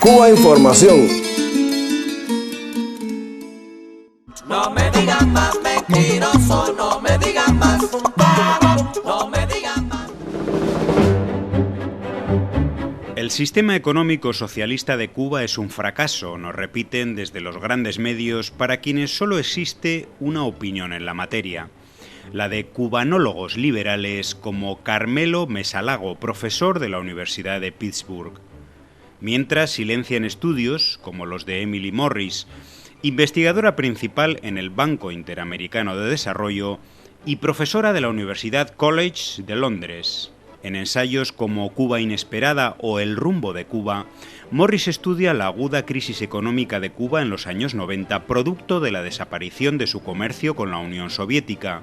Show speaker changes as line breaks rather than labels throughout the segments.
Cuba Información.
No me digan más mentiroso, no me digan más, no me digan más.
El sistema económico socialista de Cuba es un fracaso, nos repiten desde los grandes medios, para quienes solo existe una opinión en la materia. La de cubanólogos liberales como Carmelo Mesalago, profesor de la Universidad de Pittsburgh. Mientras silencian estudios, como los de Emily Morris, investigadora principal en el Banco Interamericano de Desarrollo y profesora de la Universidad College de Londres. En ensayos como Cuba Inesperada o El rumbo de Cuba, Morris estudia la aguda crisis económica de Cuba en los años 90, producto de la desaparición de su comercio con la Unión Soviética,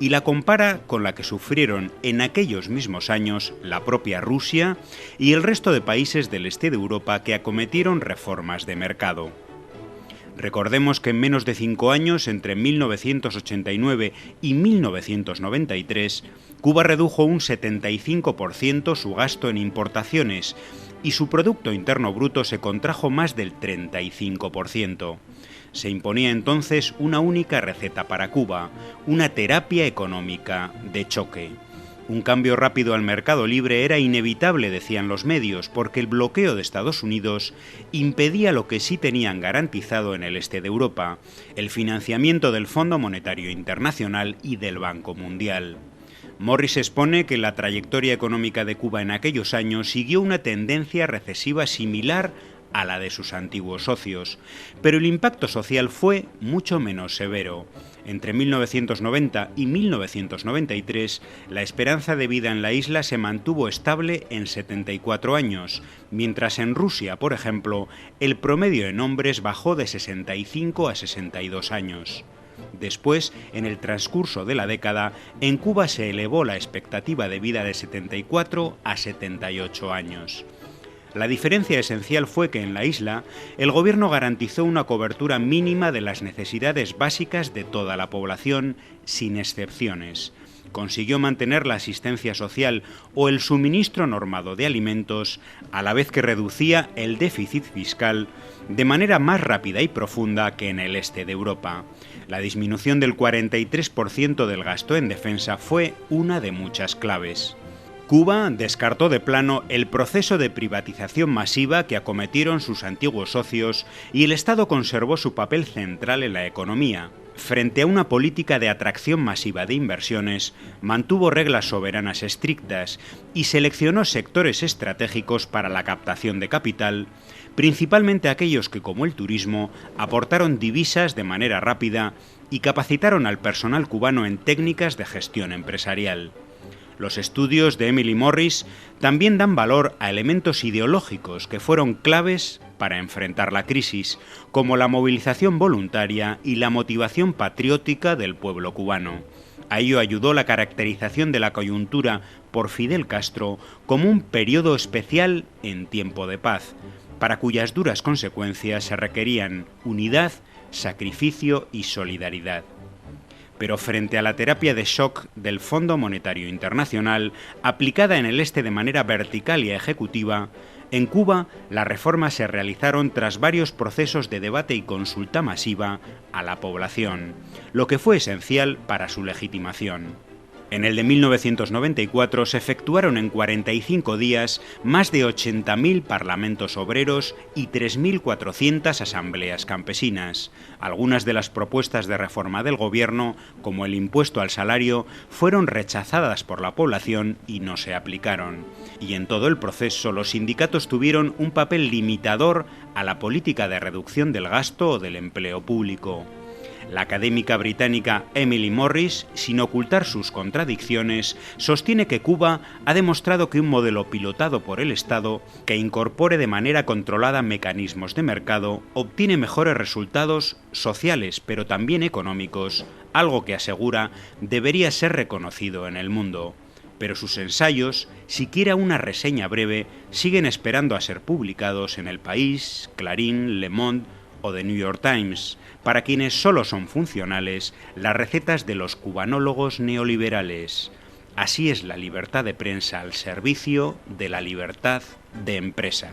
y la compara con la que sufrieron en aquellos mismos años la propia Rusia y el resto de países del este de Europa que acometieron reformas de mercado. Recordemos que en menos de 5 años, entre 1989 y 1993, Cuba redujo un 75% su gasto en importaciones y su Producto Interno Bruto se contrajo más del 35%. Se imponía entonces una única receta para Cuba, una terapia económica de choque. Un cambio rápido al mercado libre era inevitable, decían los medios, porque el bloqueo de Estados Unidos impedía lo que sí tenían garantizado en el este de Europa, el financiamiento del Fondo Monetario Internacional y del Banco Mundial. Morris expone que la trayectoria económica de Cuba en aquellos años siguió una tendencia recesiva similar a la de sus antiguos socios, pero el impacto social fue mucho menos severo. Entre 1990 y 1993, la esperanza de vida en la isla se mantuvo estable en 74 años, mientras en Rusia, por ejemplo, el promedio en hombres bajó de 65 a 62 años. Después, en el transcurso de la década, en Cuba se elevó la expectativa de vida de 74 a 78 años. La diferencia esencial fue que en la isla el gobierno garantizó una cobertura mínima de las necesidades básicas de toda la población, sin excepciones. Consiguió mantener la asistencia social o el suministro normado de alimentos, a la vez que reducía el déficit fiscal de manera más rápida y profunda que en el este de Europa. La disminución del 43% del gasto en defensa fue una de muchas claves. Cuba descartó de plano el proceso de privatización masiva que acometieron sus antiguos socios y el Estado conservó su papel central en la economía. Frente a una política de atracción masiva de inversiones, mantuvo reglas soberanas estrictas y seleccionó sectores estratégicos para la captación de capital, principalmente aquellos que, como el turismo, aportaron divisas de manera rápida y capacitaron al personal cubano en técnicas de gestión empresarial. Los estudios de Emily Morris también dan valor a elementos ideológicos que fueron claves para enfrentar la crisis, como la movilización voluntaria y la motivación patriótica del pueblo cubano. A ello ayudó la caracterización de la coyuntura por Fidel Castro como un periodo especial en tiempo de paz, para cuyas duras consecuencias se requerían unidad, sacrificio y solidaridad. Pero frente a la terapia de shock del Fondo Monetario Internacional, aplicada en el este de manera vertical y ejecutiva, en Cuba las reformas se realizaron tras varios procesos de debate y consulta masiva a la población, lo que fue esencial para su legitimación. En el de 1994 se efectuaron en 45 días más de 80.000 parlamentos obreros y 3.400 asambleas campesinas. Algunas de las propuestas de reforma del gobierno, como el impuesto al salario, fueron rechazadas por la población y no se aplicaron. Y en todo el proceso los sindicatos tuvieron un papel limitador a la política de reducción del gasto o del empleo público. La académica británica Emily Morris, sin ocultar sus contradicciones, sostiene que Cuba ha demostrado que un modelo pilotado por el Estado, que incorpore de manera controlada mecanismos de mercado, obtiene mejores resultados sociales, pero también económicos, algo que asegura debería ser reconocido en el mundo. Pero sus ensayos, siquiera una reseña breve, siguen esperando a ser publicados en El País, Clarín, Le Monde o The New York Times, para quienes solo son funcionales las recetas de los cubanólogos neoliberales. Así es la libertad de prensa al servicio de la libertad de empresa.